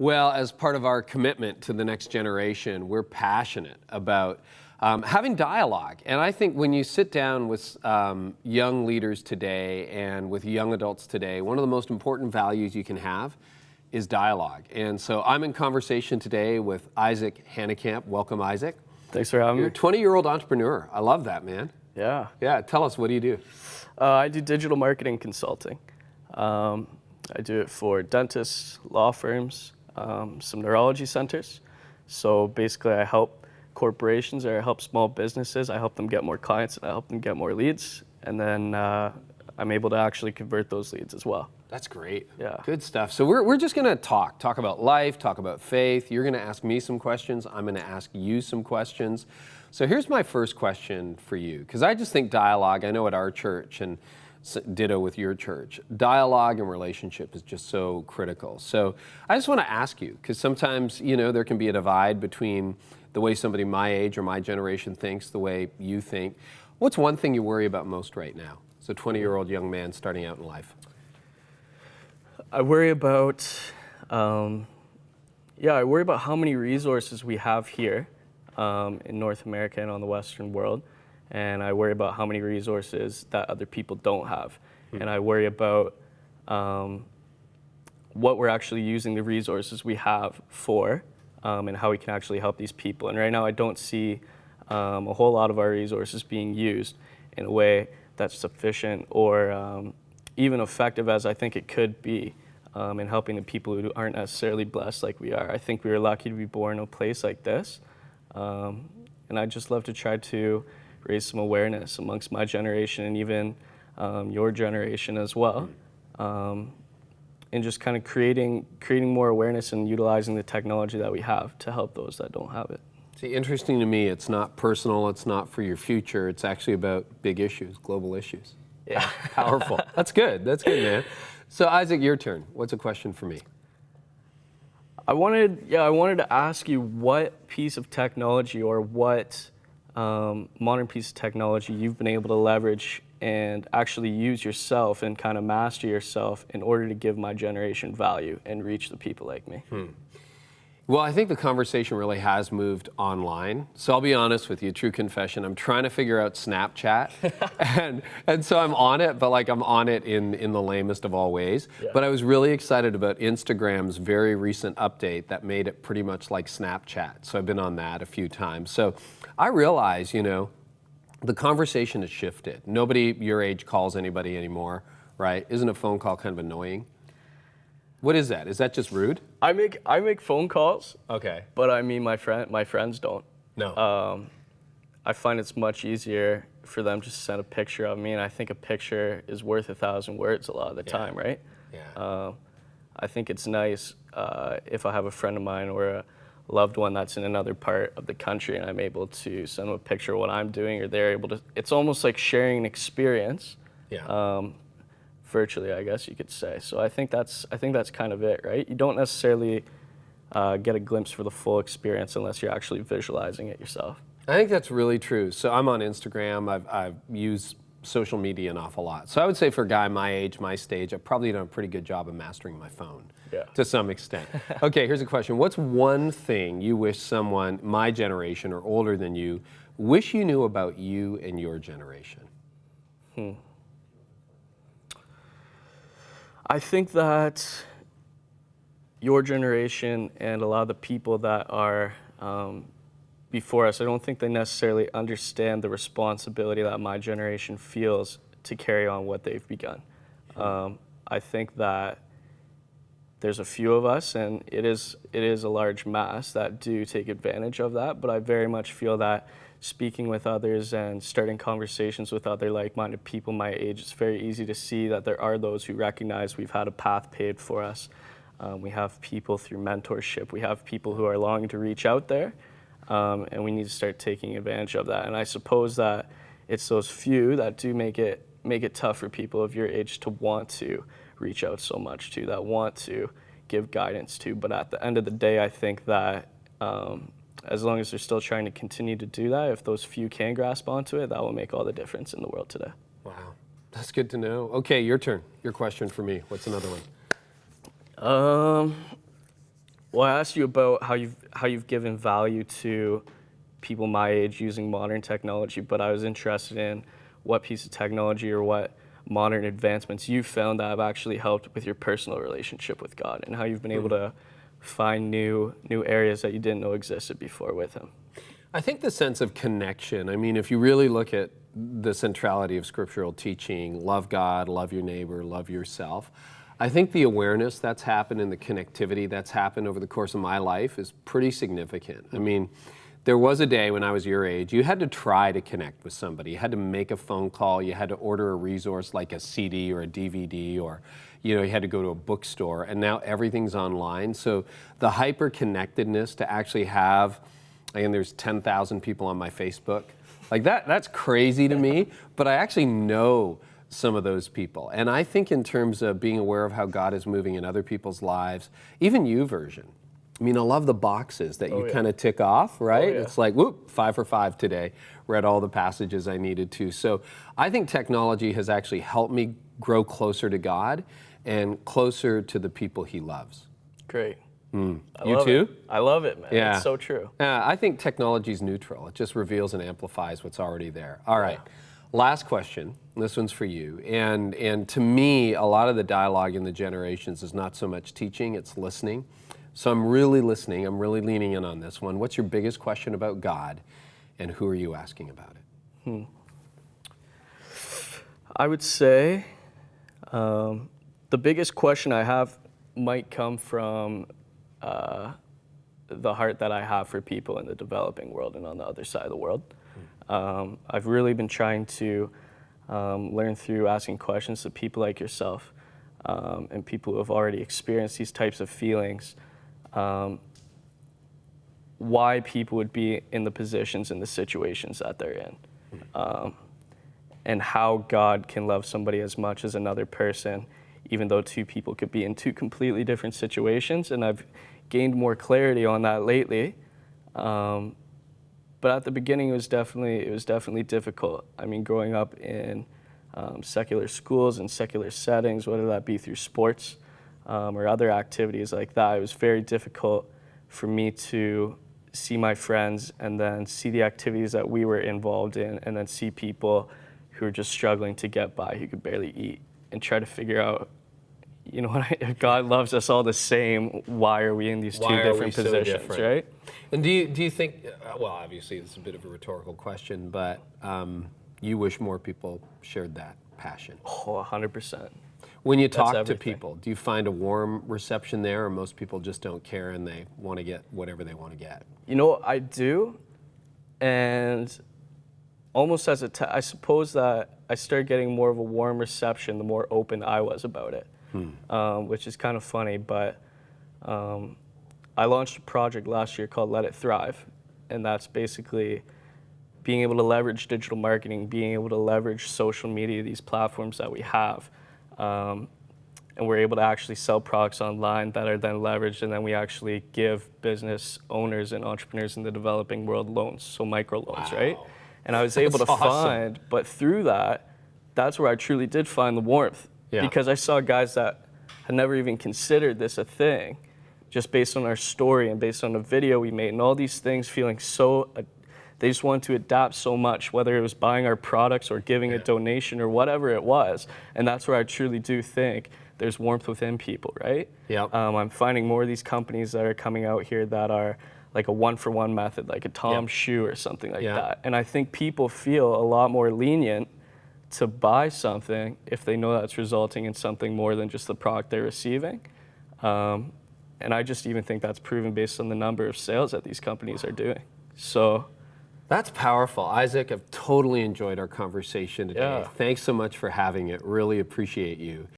Well, as part of our commitment to the next generation, we're passionate about having dialogue. And I think when you sit down with young leaders today and with young adults today, one of the most important values you can have is dialogue. And so I'm in conversation today with Isaac Hanekamp. Welcome, Isaac. Thanks for having me. You're a 20-year-old entrepreneur. I love that, man. Yeah. Yeah, tell us, what do you do? I do digital marketing consulting. I do it for dentists, law firms, some neurology centers. So basically I help corporations, or I help small businesses. I help them get more clients, and I help them get more leads. And then I'm able to actually convert those leads as well. That's great. Yeah. Good stuff. So we're just going to talk about life, talk about faith. You're going to ask me some questions. I'm going to ask you some questions. So here's my first question for you, because I just think dialogue, I know at our church, and ditto with your church, dialogue and relationship is just so critical. So I just want to ask you, because sometimes, there can be a divide between the way somebody my age or my generation thinks, the way you think. What's one thing you worry about most right now? As a 20-year-old young man starting out in life. I worry about, I worry about how many resources we have here in North America and on the Western world. And I worry about how many resources that other people don't have. And I worry about what we're actually using the resources we have for, and how we can actually help these people. And right now I don't see a whole lot of our resources being used in a way that's sufficient or even effective as I think it could be in helping the people who aren't necessarily blessed like we are. I think we are lucky to be born in a place like this. And I'd just love to try to raise some awareness amongst my generation and even your generation as well. And just kind of creating more awareness and utilizing the technology that we have to help those that don't have it. See, interesting to me, it's not personal, it's not for your future, it's actually about big issues, global issues. Yeah. Powerful. That's good, man. So Isaac, your turn. What's a question for me? I wanted to ask you what piece of technology or what modern piece of technology you've been able to leverage and actually use yourself and kind of master yourself in order to give my generation value and reach the people like me. Well, I think the conversation really has moved online. So I'll be honest with you, true confession, I'm trying to figure out Snapchat. and so I'm on it, but I'm on it in the lamest of all ways. Yeah. But I was really excited about Instagram's very recent update that made it pretty much like Snapchat. So I've been on that a few times. So I realize, the conversation has shifted. Nobody your age calls anybody anymore, right? Isn't a phone call kind of annoying? What is that? Is that just rude? I make phone calls. Okay. But I mean, my friends don't. No. I find it's much easier for them just to send a picture of me, and I think a picture is worth 1,000 words a lot of the time, right? Yeah. I think it's nice if I have a friend of mine or a loved one that's in another part of the country and I'm able to send them a picture of what I'm doing, or they're able to. It's almost like sharing an experience. Yeah. Virtually, I guess you could say. So I think that's kind of it, right? You don't necessarily get a glimpse for the full experience unless you're actually visualizing it yourself. I think that's really true. So I'm on Instagram. I've used social media an awful lot. So I would say for a guy my age, my stage, I've probably done a pretty good job of mastering my phone. Yeah. To some extent. Okay, here's a question. What's one thing you wish someone my generation or older than you wish you knew about you and your generation? I think that your generation and a lot of the people that are before us, I don't think they necessarily understand the responsibility that my generation feels to carry on what they've begun. I think that there's a few of us, and it is a large mass that do take advantage of that, but I very much feel that speaking with others and starting conversations with other like-minded people my age, it's very easy to see that there are those who recognize we've had a path paved for us. We have people through mentorship. We have people who are longing to reach out there, and we need to start taking advantage of that. And I suppose that it's those few that do make it tough for people of your age to want to reach out so much to, that want to give guidance to. But at the end of the day, I think that as long as they're still trying to continue to do that, if those few can grasp onto it, that will make all the difference in the world today. Wow, that's good to know. Okay, your turn. Your question for me. What's another one? Well, I asked you about how you've given value to people my age using modern technology, but I was interested in what piece of technology or what modern advancements you've found that have actually helped with your personal relationship with God, and how you've been able to find new areas that you didn't know existed before with Him. I think the sense of connection, I mean, if you really look at the centrality of scriptural teaching, love God, love your neighbor, love yourself, I think the awareness that's happened and the connectivity that's happened over the course of my life is pretty significant. I mean, there was a day when I was your age, you had to try to connect with somebody. You had to make a phone call, you had to order a resource like a CD or a DVD, or you had to go to a bookstore, and now everything's online. So the hyper-connectedness to actually have, again, there's 10,000 people on my Facebook, like that's crazy to me, but I actually know some of those people. And I think in terms of being aware of how God is moving in other people's lives, even YouVersion. I mean, I love the boxes that you kind of tick off, right? It's like, whoop, 5 for 5 today. Read all the passages I needed to. So I think technology has actually helped me grow closer to God and closer to the people He loves. Great. You too? I love it, man. Yeah. It's so true. I think technology is neutral. It just reveals and amplifies what's already there. All right. Last question. This one's for you. And to me, a lot of the dialogue in the generations is not so much teaching, it's listening. So I'm really listening. I'm really leaning in on this one. What's your biggest question about God, and who are you asking about it? I would say the biggest question I have might come from the heart that I have for people in the developing world and on the other side of the world. I've really been trying to learn through asking questions to people like yourself and people who have already experienced these types of feelings, why people would be in the positions and the situations that they're in, and how God can love somebody as much as another person, even though two people could be in two completely different situations. And I've gained more clarity on that lately. But at the beginning, it was definitely difficult. I mean, growing up in secular schools and secular settings, whether that be through sports or other activities like that, it was very difficult for me to see my friends and then see the activities that we were involved in, and then see people who were just struggling to get by, who could barely eat, and try to figure out, if God loves us all the same, why are we in these two different positions, right? And do you think, well, obviously it's a bit of a rhetorical question, but you wish more people shared that passion? Oh, 100%. When you talk to people, do you find a warm reception there, or most people just don't care and they want to get whatever they want to get? I do, and almost as I suppose that I started getting more of a warm reception the more open I was about it, which is kind of funny, but I launched a project last year called Let It Thrive, and that's basically being able to leverage digital marketing, being able to leverage social media, these platforms that we have, and we're able to actually sell products online that are then leveraged, and then we actually give business owners and entrepreneurs in the developing world loans, so microloans, right? And I was able to find, but through that, that's where I truly did find the warmth, because I saw guys that had never even considered this a thing, just based on our story and based on the video we made and all these things, feeling so, they just wanted to adapt so much, whether it was buying our products or giving a donation or whatever it was. And that's where I truly do think there's warmth within people, right? I'm finding more of these companies that are coming out here that are like a one-for-one method, like a Tom's shoe or something like that. And I think people feel a lot more lenient to buy something if they know that's resulting in something more than just the product they're receiving. And I just even think that's proven based on the number of sales that these companies are doing. So that's powerful. Isaac, I've totally enjoyed our conversation today. Thanks so much for having it. Really appreciate you.